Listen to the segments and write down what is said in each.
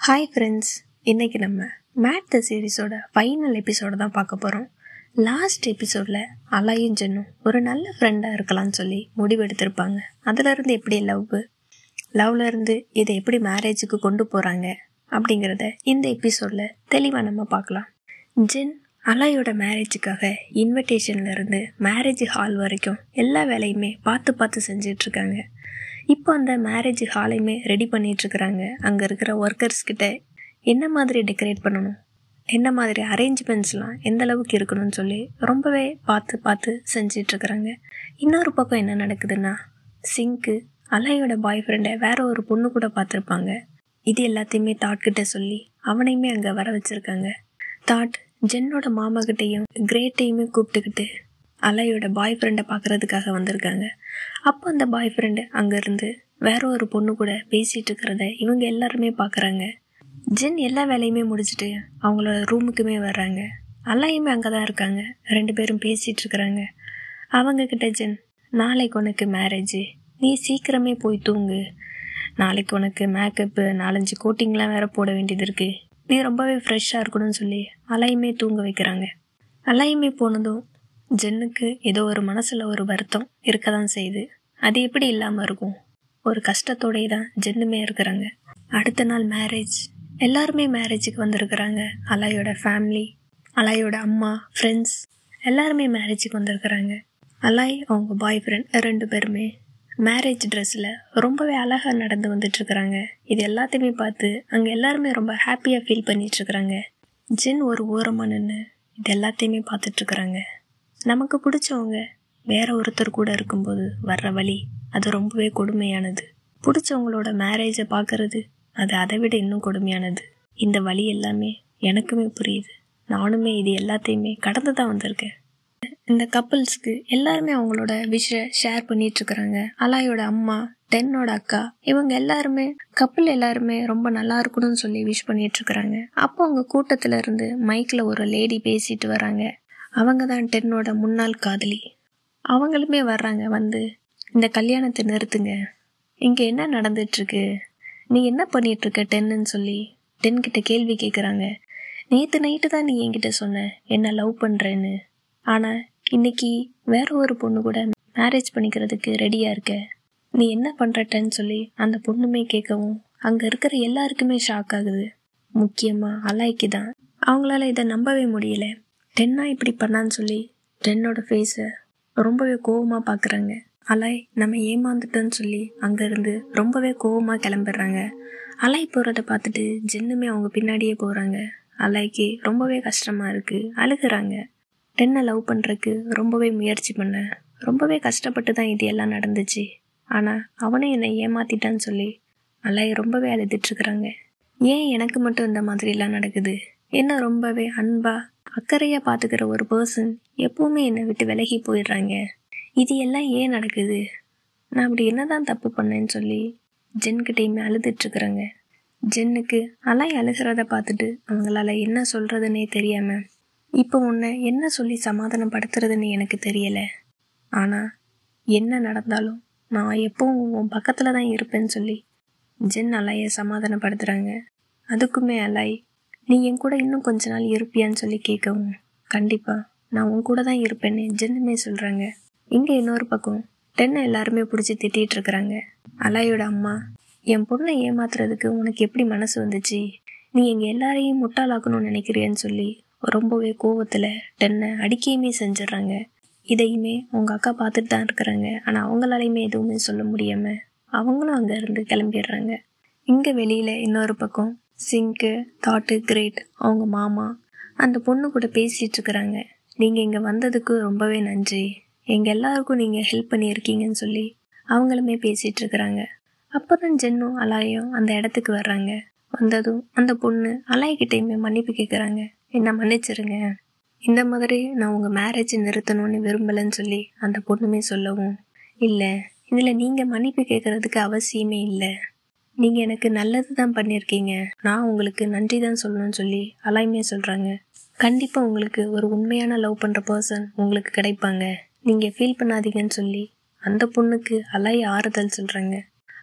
Hi friends, இன்றைக்கி நம்ம made the சீரீஸோட final episode தான் பார்க்க போகிறோம். லாஸ்ட் எபிசோடில் அலாயும் ஜென்னும் ஒரு நல்ல ஃப்ரெண்டாக இருக்கலாம்னு சொல்லி முடிவெடுத்திருப்பாங்க. அதிலிருந்து எப்படி லவ்லேருந்து இதை எப்படி மேரேஜுக்கு கொண்டு போகிறாங்க அப்படிங்கிறத இந்த எபிசோடில் தெளிவாக நம்ம பார்க்கலாம். ஜென் அலாயோட மேரேஜுக்காக இன்விடேஷன்லேருந்து மேரேஜ் ஹால் வரைக்கும் எல்லா வேலையுமே பார்த்து செஞ்சிட்ருக்காங்க. இப்போ அந்த மேரேஜ் ஹாலையுமே ரெடி பண்ணிகிட்ருக்குறாங்க. அங்கே இருக்கிற ஒர்க்கர்ஸ்கிட்ட என்ன மாதிரி டெக்கரேட் பண்ணணும், என்ன மாதிரி அரேஞ்ச்மெண்ட்ஸ்லாம் எந்த அளவுக்கு இருக்கணும்னு சொல்லி ரொம்பவே பார்த்து செஞ்சிட்ருக்குறாங்க. இன்னொரு பக்கம் என்ன நடக்குதுன்னா, சிங்க்கு அலாயோட பாய் ஃப்ரெண்டை வேற ஒரு பொண்ணு கூட பார்த்துருப்பாங்க. இது எல்லாத்தையுமே தாட்கிட்ட சொல்லி அவனையுமே அங்கே வர வச்சுருக்காங்க. தாட் ஜென்னோட மாமாக்கிட்டையும் கிரேட்டையுமே கூப்பிட்டுக்கிட்டு அலாயோட பாய் ஃப்ரெண்டை பார்க்குறதுக்காக வந்திருக்காங்க. அப்போ அந்த பாய் ஃப்ரெண்டு அங்கேருந்து வேற ஒரு பொண்ணு கூட பேசிகிட்டு இருக்கிறத இவங்க எல்லாருமே பார்க்குறாங்க. ஜென் எல்லா வேலையுமே முடிச்சுட்டு அவங்களோட ரூமுக்குமே வர்றாங்க. அலாயுமே அங்கே தான் இருக்காங்க. ரெண்டு பேரும் பேசிகிட்டு இருக்கிறாங்க. அவங்கக்கிட்ட ஜென், நாளைக்கு உனக்கு மேரேஜ், நீ சீக்கிரமே போய் தூங்கு, நாளைக்கு உனக்கு மேக்கப்பு 4-5 கோட்டிங்லாம் வேற போட வேண்டியது இருக்குது, நீ ரொம்பவே ஃப்ரெஷ்ஷாக இருக்கணும்னு சொல்லி அலாயுமே தூங்க வைக்கிறாங்க. அலாயுமே போனதும் ஜென்னுக்கு ஏதோ ஒரு மனசில் ஒரு வருத்தம் இருக்க தான் செய்யுது. அது எப்படி இல்லாமல் இருக்கும்? ஒரு கஷ்டத்தோடயே தான் ஜென்னுமே இருக்கிறாங்க. அடுத்த நாள் மேரேஜ். எல்லாருமே மேரேஜுக்கு வந்திருக்கிறாங்க. அலாயோட ஃபேமிலி, அலாயோட அம்மா, ஃப்ரெண்ட்ஸ் எல்லாருமே மேரேஜுக்கு வந்திருக்கிறாங்க. அலாய் அவங்க பாய் ஃப்ரெண்ட் 2 பேருமே மேரேஜ் ட்ரெஸ்ஸில் ரொம்பவே அழகாக நடந்து வந்துட்டுருக்குறாங்க. இது எல்லாத்தையுமே பார்த்து அங்கே எல்லாருமே ரொம்ப ஹாப்பியாக ஃபீல் பண்ணிகிட்ருக்குறாங்க. ஜென் ஒரு ஓரமாக நின்று இது எல்லாத்தையுமே பார்த்துட்ருக்குறாங்க. நமக்கு பிடிச்சவங்க வேற ஒருத்தர் கூட இருக்கும்போது வர்ற வலி அது ரொம்பவே கொடுமையானது. பிடிச்சவங்களோட மேரேஜை பார்க்கறது அது அதை விட இன்னும் கொடுமையானது. இந்த வலி எல்லாமே எனக்குமே புரியுது. நானுமே இது எல்லாத்தையுமே கடந்து தான் வந்திருக்கேன். இந்த கப்புள்ஸ்க்கு எல்லாருமே அவங்களோட விஷய ஷேர் பண்ணிகிட்ருக்குறாங்க. அலாயோட அம்மா, டென்னோட அக்கா, இவங்க எல்லாருமே கப்புள் எல்லாருமே ரொம்ப நல்லா இருக்கணும்னு சொல்லி விஷ் பண்ணிகிட்ருக்குறாங்க. அப்போ அவங்க கூட்டத்தில் இருந்து மைக்கில் ஒரு லேடி பேசிட்டு வராங்க. அவங்க தான் டென்னோட முன்னாள் காதலி. அவங்களுமே வர்றாங்க. வந்து இந்த கல்யாணத்தை நிறுத்துங்க, இங்கே என்ன நடந்துட்டுருக்கு, நீ என்ன பண்ணிகிட்ருக்க டென்னுன்னு சொல்லி டென்கிட்ட கேள்வி கேட்குறாங்க. நேற்று நைட்டு தான் நீ என்கிட்ட சொன்ன என்ன லவ் பண்ணுறேன்னு, ஆனால் இன்னைக்கு வேற ஒரு பொண்ணு கூட மேரேஜ் பண்ணிக்கிறதுக்கு ரெடியாக இருக்க, நீ என்ன பண்ணுறட்டன்னு சொல்லி அந்த பொண்ணுமே கேட்கவும் அங்கே இருக்கிற எல்லாருக்குமே ஷாக் ஆகுது. முக்கியமாக அலாய்க்கு தான். அவங்களால இதை நம்பவே முடியல. டென்னா இப்படி பண்ணான்னு சொல்லி டென்னோட ஃபேஸை ரொம்பவே கோவமாக பார்க்குறாங்க. அலாய் நம்ம ஏமாந்துட்டோன்னு சொல்லி அங்கேருந்து ரொம்பவே கோவமாக கிளம்பிடுறாங்க. அலாய் போகிறத பார்த்துட்டு ஜென்னுமே அவங்க பின்னாடியே போகிறாங்க. அலாய்க்கு ரொம்பவே கஷ்டமாக இருக்குது, அழுகிறாங்க. டென்னை லவ் பண்ணுறதுக்கு ரொம்பவே முயற்சி பண்ணேன், ரொம்பவே கஷ்டப்பட்டு தான் இது எல்லாம் நடந்துச்சு, ஆனால் அவனே என்னை ஏமாத்திட்டான்னு சொல்லி அலாய் ரொம்பவே அழுதுட்டுருக்குறாங்க. ஏன் எனக்கு மட்டும் இந்த மாதிரிலாம் நடக்குது? என்ன ரொம்பவே அன்பாக அக்கறையாக பார்த்துக்கிற ஒரு பர்சன் எப்போவுமே என்னை விட்டு விலகி போயிடுறாங்க. இது எல்லாம் ஏன் நடக்குது? நான் அப்படி என்ன தான் தப்பு பண்ணேன்னு சொல்லி ஜென்கிட்டையுமே அழுதுட்டுருக்குறாங்க. ஜென்னுக்கு அலாய் அழுகிறத பார்த்துட்டு அவங்களால என்ன சொல்கிறதுனே தெரியாமல், இப்போ உன்னை என்ன சொல்லி சமாதானப்படுத்துறதுன்னு எனக்கு தெரியலை, ஆனால் என்ன நடந்தாலும் நான் எப்பவும் உன் பக்கத்தில் தான் இருப்பேன்னு சொல்லி ஜென் அலாயை சமாதானப்படுத்துகிறாங்க. அதுக்குமே அலாய், நீ என் கூட இன்னும் கொஞ்ச நாள் இருப்பியான்னு சொல்லி கேட்கவும், கண்டிப்பாக நான் உன் கூட தான் இருப்பேன்னு ஜென்னுமே சொல்கிறாங்க. இங்கே இன்னொரு பக்கம் டென்னை எல்லாருமே பிடிச்சி திட்டிகிட்டு இருக்கிறாங்க. அலாயோட அம்மா, என் பொண்ணை ஏமாத்துறதுக்கு உனக்கு எப்படி மனசு வந்துச்சு, நீ எங்கள் எல்லாரையும் முட்டாளாக்கணும்னு நினைக்கிறியான்னு சொல்லி ரொம்பவே கோவத்தில் டென்னை அடிக்கையுமே செஞ்சிடறாங்க. இதையுமே உங்கள் அக்கா பார்த்துட்டு தான் இருக்கிறாங்க. ஆனால் அவங்களாலையுமே எதுவுமே சொல்ல முடியாமல் அவங்களும் அங்கேருந்து கிளம்பிடுறாங்க. இங்கே வெளியில் இன்னொரு பக்கம் சிங்க்கு, தாட்டு, கிரேட் அவங்க மாமா அந்த பொண்ணு கூட பேசிகிட்டு இருக்கிறாங்க. நீங்கள் இங்கே வந்ததுக்கு ரொம்பவே நன்றி, எங்கள் எல்லாருக்கும் நீங்கள் ஹெல்ப் பண்ணியிருக்கீங்கன்னு சொல்லி அவங்களுமே பேசிகிட்டு இருக்கிறாங்க. அப்போ தான் ஜென்னும் அலாயும் அந்த இடத்துக்கு வர்றாங்க. வந்ததும் அந்த பொண்ணு அலாய்கிட்டையுமே மன்னிப்பு கேட்குறாங்க. என்ன மன்னிச்சிருங்க, இந்த மாதிரி நான் உங்கள் மேரேஜ் நிறுத்தணும்னு விரும்பலைன்னு சொல்லி அந்த பொண்ணுமே சொல்லவும், இல்லை இதில் நீங்கள் மன்னிப்பு கேட்குறதுக்கு அவசியமே இல்லை, நீங்கள் எனக்கு நல்லது தான் பண்ணியிருக்கீங்க, நான் உங்களுக்கு நன்றி தான் சொல்லணும்னு சொல்லி அலாயுமே சொல்கிறாங்க. கண்டிப்பாக உங்களுக்கு ஒரு உண்மையான லவ் பண்ணுற பர்சன் உங்களுக்கு கிடைப்பாங்க, நீங்கள் ஃபீல் பண்ணாதீங்கன்னு சொல்லி அந்த பொண்ணுக்கு அலாய் ஆறுதல் சொல்கிறாங்க.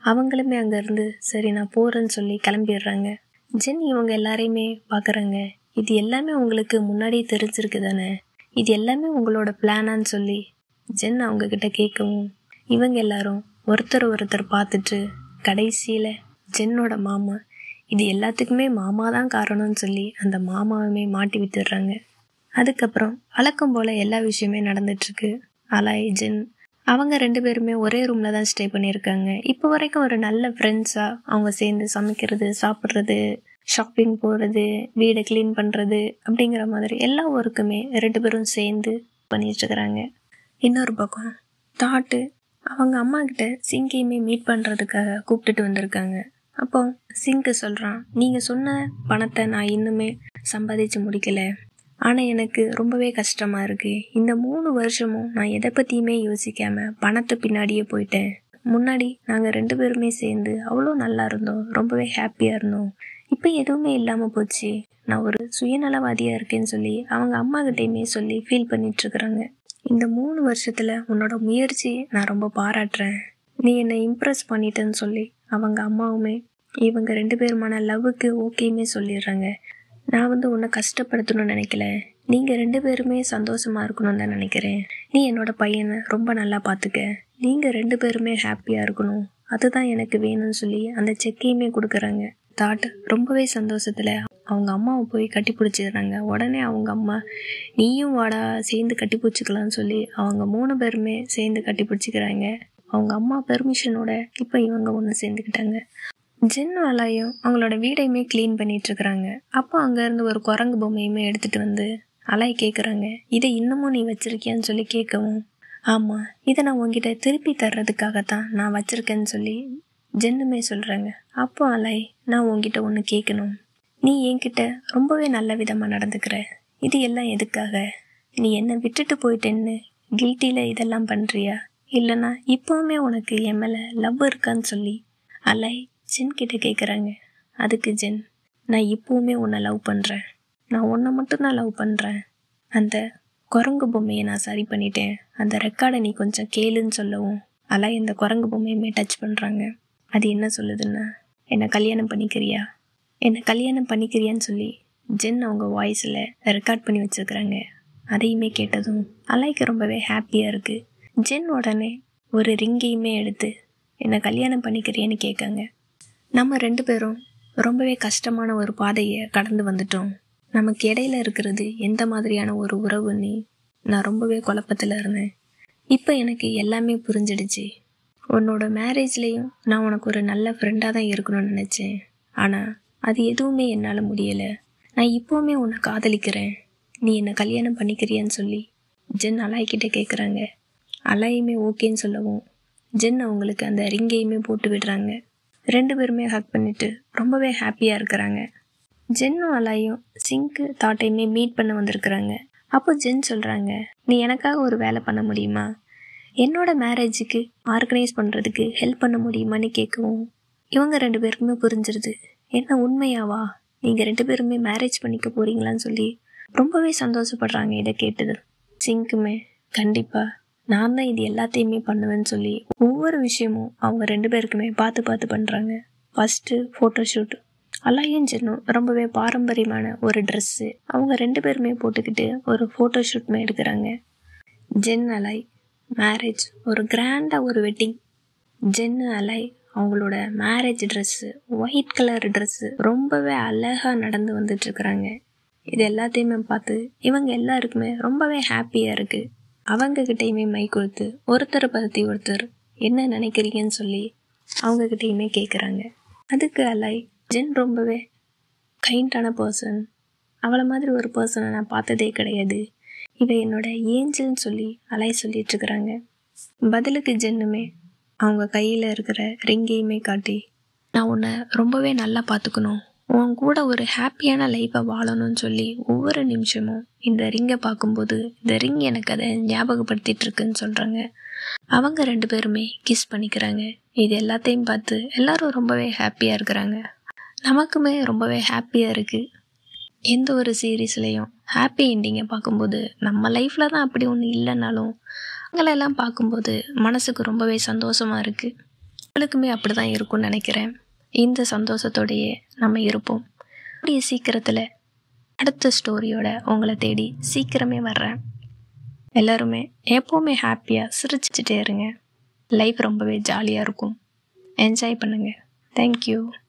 அவங்களுமே அங்கேருந்து சரி நான் போகிறேன்னு சொல்லி கிளம்பிடுறாங்க. ஜென் இவங்க எல்லாரையுமே பார்க்குறாங்க. இது எல்லாமே உங்களுக்கு முன்னாடியே தெரிஞ்சிருக்கு தானே, இது எல்லாமே உங்களோட பிளானான்னு சொல்லி ஜென் அவங்கக்கிட்ட கேட்கவும் இவங்க எல்லாரும் ஒருத்தர் பார்த்துட்டு கடைசியில் ஜென்னோட மாமா இது எல்லாத்துக்குமே மாமா தான் காரணம்னு சொல்லி அந்த மாமாவுமே மாட்டி விட்டுடுறாங்க. அதுக்கப்புறம் வழக்கம் போல் எல்லா விஷயமே நடந்துட்டுருக்கு. அலாய், ஜென் அவங்க 2 பேருமே ஒரே ரூமில் தான் ஸ்டே பண்ணியிருக்காங்க. இப்போ வரைக்கும் ஒரு நல்ல ஃப்ரெண்ட்ஸாக அவங்க சேர்ந்து சமைக்கிறது, சாப்பிட்றது, ஷாப்பிங் போகிறது, வீடை க்ளீன் பண்ணுறது அப்படிங்கிற மாதிரி எல்லா ஒர்க்குமே 2 பேரும் சேர்ந்து பண்ணிட்டுருக்குறாங்க. இன்னொரு பக்கம் தாட்டு அவங்க அம்மா கிட்ட சிங்கையுமே மீட் பண்ணுறதுக்காக கூப்பிட்டுட்டு வந்திருக்காங்க. அப்போ சிங்க்கு சொல்கிறான், நீங்கள் சொன்ன பணத்தை நான் இன்னுமே சம்பாதிச்சு முடிக்கலை, ஆனால் எனக்கு ரொம்பவே கஷ்டமாக இருக்குது. இந்த 3 வருஷமும் நான் எதை பற்றியுமே யோசிக்காமல் பணத்தை பின்னாடியே போயிட்டேன். முன்னாடி நாங்கள் 2 பேருமே சேர்ந்து அவ்வளோ நல்லா இருந்தோம், ரொம்பவே ஹாப்பியாக இருந்தோம். இப்போ எதுவுமே இல்லாமல் போச்சு, நான் ஒரு சுயநலவாதியாக இருக்கேன்னு சொல்லி அவங்க அம்மா கிட்டேயுமே சொல்லி ஃபீல் பண்ணிகிட்ருக்குறாங்க. இந்த 3 வருஷத்தில் உன்னோட முயற்சி நான் ரொம்ப பாராட்டுறேன், நீ என்னை இம்ப்ரெஸ் பண்ணிட்டேன்னு சொல்லி அவங்க அம்மாவுமே இவங்க 2 பேருமான லவ்வுக்கு ஓகேயுமே சொல்லிடுறாங்க. நான் உன்னை கஷ்டப்படுத்தணும்னு நினைக்கல, நீங்கள் 2 பேருமே சந்தோஷமாக இருக்கணும்னு தான் நினைக்கிறேன். நீ என்னோட பையனை ரொம்ப நல்லா பார்த்துக்க, நீங்கள் 2 பேருமே ஹாப்பியாக இருக்கணும், அதுதான் எனக்கு வேணும்னு சொல்லி அந்த செக்கையுமே கொடுக்குறாங்க. தாட் ரொம்பவே சந்தோஷத்தில் அவங்க அம்மாவை போய் கட்டி பிடிச்சிடுறாங்க. உடனே அவங்க அம்மா நீயும் வாடா சேர்ந்து கட்டி பிடிச்சிக்கலான்னு சொல்லி அவங்க 3 பேருமே சேர்ந்து கட்டி பிடிச்சிக்கிறாங்க. அவங்க அம்மா பெர்மிஷனோட இப்போ இவங்க ஒன்று சேர்ந்துக்கிட்டாங்க. ஜென் அலாயும் அவங்களோட வீடையுமே க்ளீன் பண்ணிகிட்ருக்குறாங்க. அப்போ அங்கேருந்து ஒரு குரங்கு பொம்மையுமே எடுத்துகிட்டு வந்து அலாய் கேட்குறாங்க, இதை இன்னமும் நீ வச்சுருக்கியான்னு சொல்லி கேட்கவும், ஆமாம், இதை நான் உங்ககிட்ட திருப்பி தர்றதுக்காகத்தான் நான் வச்சுருக்கேன்னு சொல்லி ஜென்னுமே சொல்கிறாங்க. அப்போ அலாய், நான் உங்ககிட்ட ஒன்று கேட்கணும், நீ என்கிட்ட ரொம்பவே நல்ல விதமாக நடந்துக்கிற, இது எல்லாம் எதுக்காக? நீ என்னை விட்டுட்டு போயிட்டேன்னு கில்ட்டியில் இதெல்லாம் பண்ணுறியா, இல்லைனா இப்போவுமே உனக்கு என் மேலே லவ் இருக்கான்னு சொல்லி அலாய் ஜென் கிட்ட கேட்குறாங்க. அதுக்கு ஜென், நான் இப்போவுமே உன்னை லவ் பண்ணுறேன், நான் உன்னை மட்டும்தான் லவ் பண்ணுறேன், அந்த குரங்கு பொம்மையை நான் சரி பண்ணிட்டேன், அந்த ரெக்கார்டை நீ கொஞ்சம் கேளுன்னு சொல்லவும் அலாய் இந்த குரங்கு பொம்மையுமே டச் பண்ணுறாங்க. அது என்ன சொல்லுதுன்னா, என்னை கல்யாணம் பண்ணிக்கிறியா, என்னை கல்யாணம் பண்ணிக்கிறியான்னு சொல்லி ஜென் அவங்க வாய்ஸில் ரெக்கார்ட் பண்ணி வச்சுருக்குறாங்க. அதையுமே கேட்டதும் அலாய்க்கு ரொம்பவே ஹாப்பியாக இருக்குது. ஜென் உடனே ஒரு ரிங்கையுமே எடுத்து என்னை கல்யாணம் பண்ணிக்கிறியான்னு கேட்காங்க. நம்ம 2 பேரும் ரொம்பவே கஷ்டமான ஒரு பாதையை கடந்து வந்துட்டோம், நமக்கு இடையில இருக்கிறது எந்த மாதிரியான ஒரு உறவுன்னு நான் ரொம்பவே குழப்பத்தில் இருந்தேன். இப்போ எனக்கு எல்லாமே புரிஞ்சிடுச்சு. உன்னோட மேரேஜ்லேயும் நான் உனக்கு ஒரு நல்ல ஃப்ரெண்டாக தான் இருக்கணும்னு நினச்சேன், ஆனால் அது எதுவுமே என்னால் முடியலை. நான் இப்போவுமே உன்னை காதலிக்கிறேன், நீ என்னை கல்யாணம் பண்ணிக்கிறியான்னு சொல்லி ஜென் அலாய்கிட்ட கேட்குறாங்க. அலாயுமே ஓகேன்னு சொல்லவும் ஜென் அவங்களுக்கு அந்த ரிங்கையுமே போட்டு விடுறாங்க. 2 பேருமே ஹக் பண்ணிவிட்டு ரொம்பவே ஹாப்பியாக இருக்கிறாங்க. ஜென்னும் அலாயும் சிங்க்கு தாட்டையுமே மீட் பண்ண வந்திருக்கிறாங்க. அப்போ ஜென் சொல்கிறாங்க, நீ எனக்காக ஒரு வேலை பண்ண முடியுமா, என்னோட மேரேஜுக்கு ஆர்கனைஸ் பண்ணுறதுக்கு ஹெல்ப் பண்ண முடியுமான்னு கேட்கவும் இவங்க 2 பேருக்குமே புரிஞ்சிருது. என்ன உண்மையாவா, நீங்கள் 2 பேருமே மேரேஜ் பண்ணிக்க போகிறீங்களான்னு சொல்லி ரொம்பவே சந்தோஷப்படுறாங்க. இதை கேட்டது சிங்க்குமே, கண்டிப்பாக நான் தான் இது எல்லாத்தையுமே பண்ணுவேன்னு சொல்லி ஒவ்வொரு விஷயமும் அவங்க 2 பேருக்குமே பார்த்து பண்ணுறாங்க. ஃபஸ்ட்டு ஃபோட்டோஷூட், அலாயும் ஜென்னும் ரொம்பவே பாரம்பரியமான ஒரு ட்ரெஸ்ஸு அவங்க 2 பேருமே போட்டுக்கிட்டு ஒரு ஃபோட்டோஷூட்மே எடுக்கிறாங்க. ஜென் அலாய் மேரேஜ், ஒரு கிராண்டாக ஒரு வெட்டிங். ஜென்னு அலாய் அவங்களோட marriage dress, white colour dress ரொம்பவே அழகாக நடந்து வந்துட்டுருக்குறாங்க. இது எல்லாத்தையுமே பார்த்து இவங்க எல்லாருக்குமே ரொம்பவே ஹாப்பியாக இருக்குது. அவங்கக்கிட்டையுமே மை கொடுத்து ஒருத்தரை பற்றி ஒருத்தர் என்ன நினைக்கிறீங்கன்னு சொல்லி அவங்கக்கிட்டையுமே கேட்குறாங்க. அதுக்கு அலாய், ஜென் ரொம்பவே கைண்டான பர்சன், அவளை மாதிரி ஒரு பர்சனை நான் பார்த்ததே கிடையாது, இவ என்னோட ஏஞ்சல்னு சொல்லி அலாய் சொல்லிகிட்ருக்குறாங்க. பதிலுக்கு ஜென்னுமே அவங்க கையில் இருக்கிற ரிங்கையுமே காட்டி, நான் உன்னை ரொம்பவே நல்லா பார்த்துக்கணும், உன் கூட ஒரு ஹாப்பியான லைஃப்பை வாழணும்னு சொல்லி ஒவ்வொரு நிமிஷமும் இந்த ரிங்கை பார்க்கும்போது இந்த ரிங் எனக்கு அதை ஞாபகப்படுத்திட்டு இருக்குன்னு சொல்கிறாங்க. அவங்க 2 பேருமே கிஸ் பண்ணிக்கிறாங்க. இது எல்லாத்தையும் பார்த்து எல்லாரும் ரொம்பவே ஹாப்பியாக இருக்கிறாங்க. நமக்குமே ரொம்பவே ஹாப்பியாக இருக்குது. எந்த ஒரு சீரீஸ்லேயும் ஹாப்பி என்டிங்கை பார்க்கும்போது நம்ம லைஃப்பில் தான் அப்படி ஒன்று இல்லைனாலும் அவங்களெல்லாம் பார்க்கும்போது மனசுக்கு ரொம்பவே சந்தோஷமாக இருக்குது. அவளுக்குமே அப்படி தான் இருக்கும்னு நினைக்கிறேன். இந்த சந்தோஷத்தோடையே நம்ம இருப்போம். கூடிய சீக்கிரத்தில் அடுத்த ஸ்டோரியோட உங்களை தேடி சீக்கிரமே வர்றேன். எல்லோருமே எப்போவுமே ஹாப்பியாக சிரிச்சிட்டே இருங்க. லைஃப் ரொம்பவே ஜாலியாக இருக்கும். என்ஜாய் பண்ணுங்கள். தேங்க்யூ.